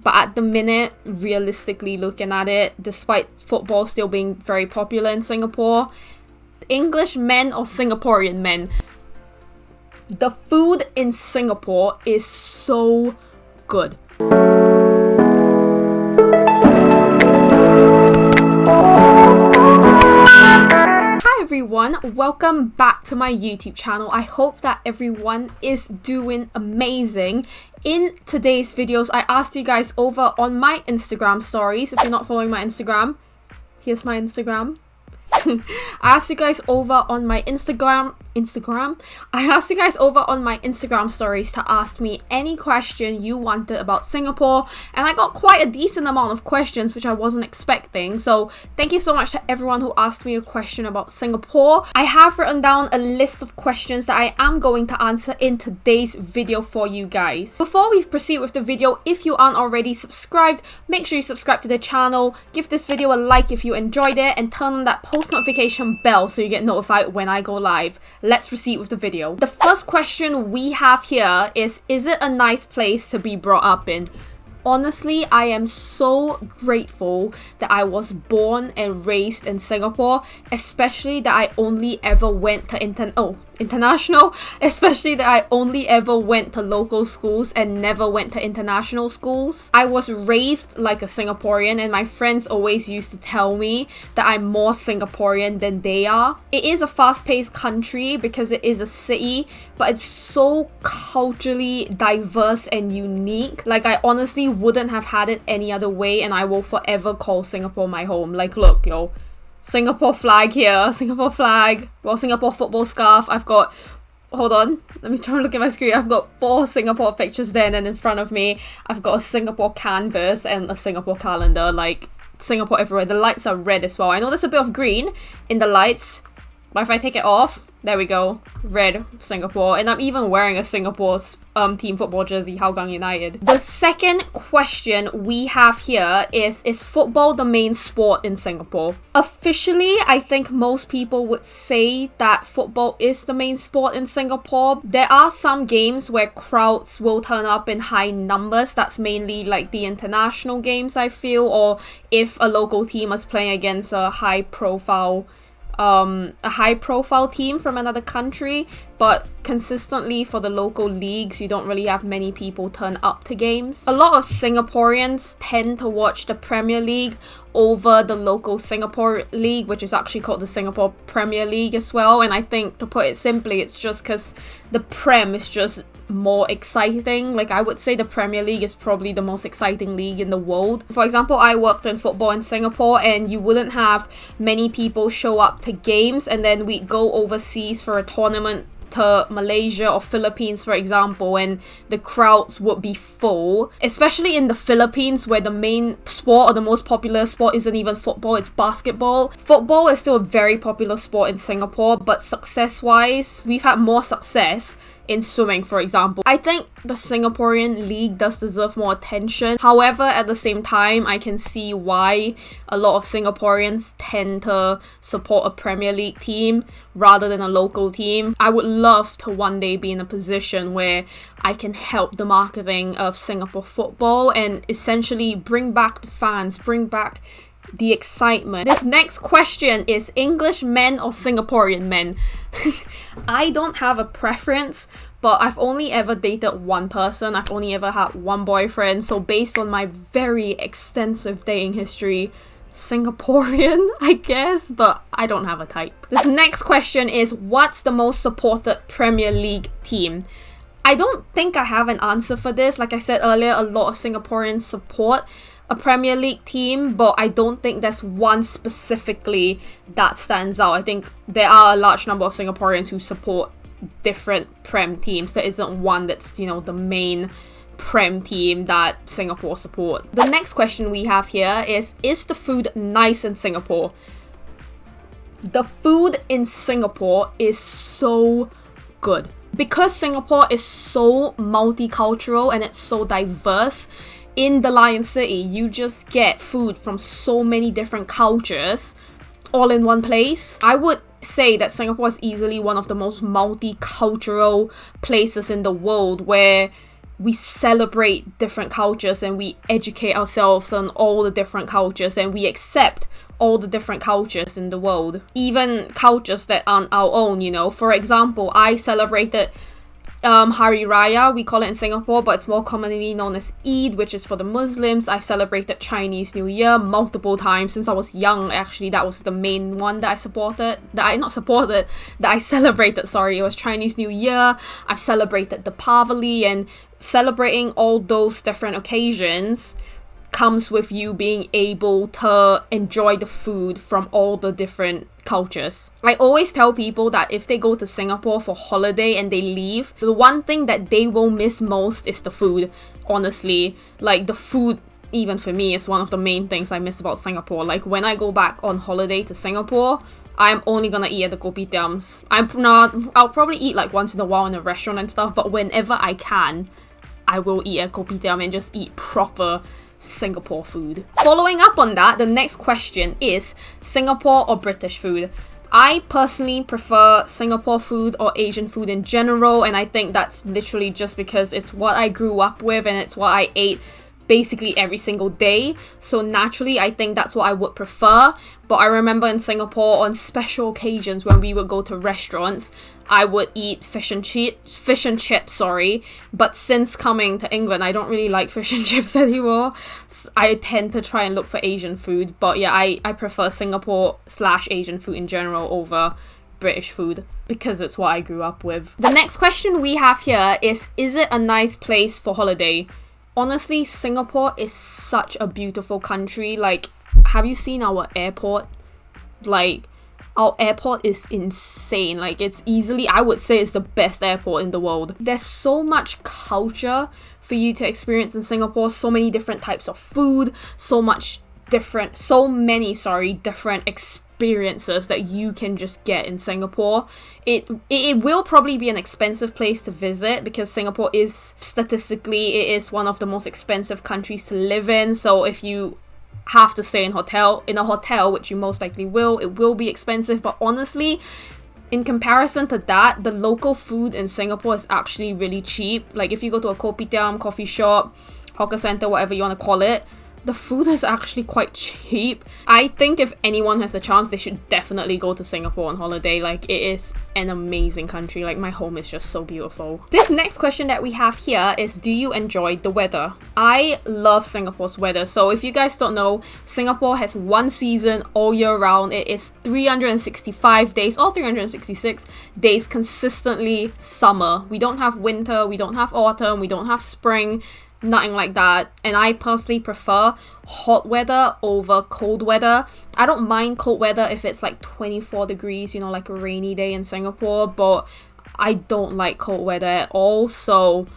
But at the minute, realistically looking at it, despite football still being very popular in Singapore, English men or Singaporean men, the food in Singapore is so good. Hi everyone, welcome back to my YouTube channel. I hope that everyone is doing amazing. In today's videos, I asked you guys over on my Instagram stories. If you're not following my Instagram, here's my Instagram. I asked you guys over on my Instagram. I asked you guys over on my Instagram stories to ask me any question you wanted about Singapore, and I got quite a decent amount of questions which I wasn't expecting. So thank you so much to everyone who asked me a question about Singapore. I have written down a list of questions that I am going to answer in today's video for you guys. Before we proceed with the video, if you aren't already subscribed, make sure you subscribe to the channel, give this video a like if you enjoyed it, and turn on that post notification bell so you get notified when I go live. Let's proceed with the video. The first question we have here is it a nice place to be brought up in? Honestly, I am so grateful that I was born and raised in Singapore, especially that I only ever went to international, especially that I only ever went to local schools and never went to international schools. I was raised like a Singaporean, and my friends always used to tell me that I'm more Singaporean than they are. It is a fast-paced country because it is a city, but it's so culturally diverse and unique. Like, I honestly wouldn't have had it any other way, and I will forever call Singapore my home. Like, look, yo, Singapore flag here, Singapore flag, well, Singapore football scarf. I've got, hold on, let me try and look at my screen. I've got 4 Singapore pictures there, and then in front of me, I've got a Singapore canvas and a Singapore calendar, like Singapore everywhere. The lights are red as well. I know there's a bit of green in the lights, but if I take it off, there we go, red Singapore. And I'm even wearing a Singapore's team football jersey, Hougang United. The second question we have here is football the main sport in Singapore? Officially, I think most people would say that football is the main sport in Singapore. There are some games where crowds will turn up in high numbers. That's mainly like the international games, I feel, or if a local team is playing against a high profile team from another country. But consistently for the local leagues, you don't really have many people turn up to games. A lot of Singaporeans tend to watch the Premier League over the local Singapore League, which is actually called the Singapore Premier League as well. And I think, to put it simply, it's just because the Prem is just more exciting. Like, I would say the Premier League is probably the most exciting league in the world. For example, I worked in football in Singapore, and you wouldn't have many people show up to games, and then we'd go overseas for a tournament to Malaysia or Philippines, for example, and the crowds would be full, especially in the Philippines, where the main sport or the most popular sport isn't even football, it's basketball. Football is still a very popular sport in Singapore, but success-wise, we've had more success in swimming, for example. I think the Singaporean league does deserve more attention. However, at the same time, I can see why a lot of Singaporeans tend to support a Premier League team rather than a local team. I would love to one day be in a position where I can help the marketing of Singapore football and essentially bring back the fans, bring back the excitement. This next question is English men or Singaporean men? I don't have a preference, but I've only ever dated one person. I've only ever had one boyfriend. So based on my very extensive dating history, Singaporean, I guess, but I don't have a type. This next question is, what's the most supported Premier League team? I don't think I have an answer for this. Like I said earlier, a lot of Singaporeans support a Premier League team, but I don't think there's one specifically that stands out. I think there are a large number of Singaporeans who support different Prem teams. There isn't one that's, you know, the main Prem team that Singapore support. The next question we have here is the food nice in Singapore? The food in Singapore is so good. Because Singapore is so multicultural and it's so diverse, in the Lion City, you just get food from so many different cultures all in one place. I would say that Singapore is easily one of the most multicultural places in the world, where we celebrate different cultures and we educate ourselves on all the different cultures and we accept all the different cultures in the world, even cultures that aren't our own, you know. For example, I celebrated Hari Raya, we call it in Singapore, but it's more commonly known as Eid, which is for the Muslims. I've celebrated Chinese New Year multiple times since I was young. Actually, that was the main one that I celebrated, sorry. It was Chinese New Year. I've celebrated Deepavali, and celebrating all those different occasions comes with you being able to enjoy the food from all the different cultures. I always tell people that if they go to Singapore for holiday and they leave, the one thing that they will miss most is the food, honestly. Like, the food, even for me, is one of the main things I miss about Singapore. Like, when I go back on holiday to Singapore, I'm only gonna eat at the kopitiams. I'll probably eat like once in a while in a restaurant and stuff, but whenever I can, I will eat at kopitiam and just eat proper Singapore food. Following up on that, the next question is Singapore or British food? I personally prefer Singapore food or Asian food in general, and I think that's literally just because it's what I grew up with and it's what I ate basically every single day. So naturally, I think that's what I would prefer. But I remember in Singapore, on special occasions when we would go to restaurants, I would eat fish and chips, sorry. But since coming to England, I don't really like fish and chips anymore. So I tend to try and look for Asian food. But yeah, I prefer Singapore/Asian food in general over British food because it's what I grew up with. The next question we have here is it a nice place for holiday? Honestly, Singapore is such a beautiful country. Like, have you seen our airport? Like, our airport is insane. Like, it's easily, I would say, it's the best airport in the world. There's so much culture for you to experience in Singapore. So many different types of food. So many different experiences that you can just get in Singapore. It will probably be an expensive place to visit because Singapore is, statistically, it is one of the most expensive countries to live in. So if you have to stay in a hotel, which you most likely will, it will be expensive. But honestly, in comparison to that, the local food in Singapore is actually really cheap. Like, if you go to a kopitiam, coffee shop, hawker center, whatever you want to call it, the food is actually quite cheap. I think if anyone has a chance, they should definitely go to Singapore on holiday. Like, it is an amazing country. Like, my home is just so beautiful. This next question that we have here is, do you enjoy the weather? I love Singapore's weather. So if you guys don't know, Singapore has one season all year round. It is 365 days or 366 days consistently summer. We don't have winter, we don't have autumn, we don't have spring. Nothing like that. And I personally prefer hot weather over cold weather. I don't mind cold weather if it's like 24 degrees, you know, like a rainy day in Singapore, but I don't like cold weather at all. So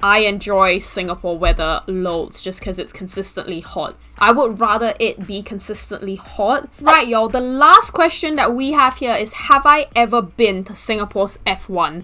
I enjoy Singapore weather loads just because it's consistently hot. I would rather it be consistently hot. Right, y'all, the last question that we have here is, have I ever been to Singapore's F1?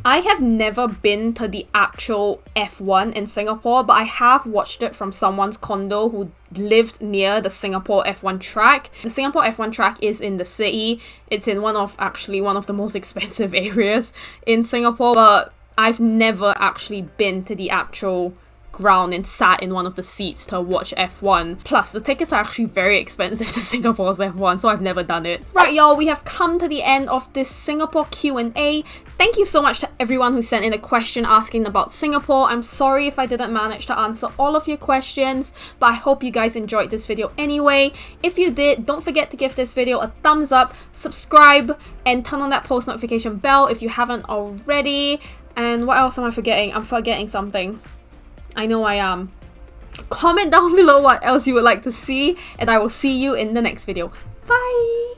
I have never been to the actual F1 in Singapore, but I have watched it from someone's condo who lived near the Singapore F1 track. The Singapore F1 track is in the city. It's in one of the most expensive areas in Singapore, but I've never actually been to the actual ground and sat in one of the seats to watch F1. Plus, the tickets are actually very expensive to Singapore's F1, so I've never done it. Right, y'all, we have come to the end of this Singapore Q&A. Thank you so much to everyone who sent in a question asking about Singapore. I'm sorry if I didn't manage to answer all of your questions, but I hope you guys enjoyed this video anyway. If you did, don't forget to give this video a thumbs up, subscribe, and turn on that post notification bell if you haven't already. And what else am I forgetting? I'm forgetting something. I know I am. Comment down below what else you would like to see, and I will see you in the next video. Bye!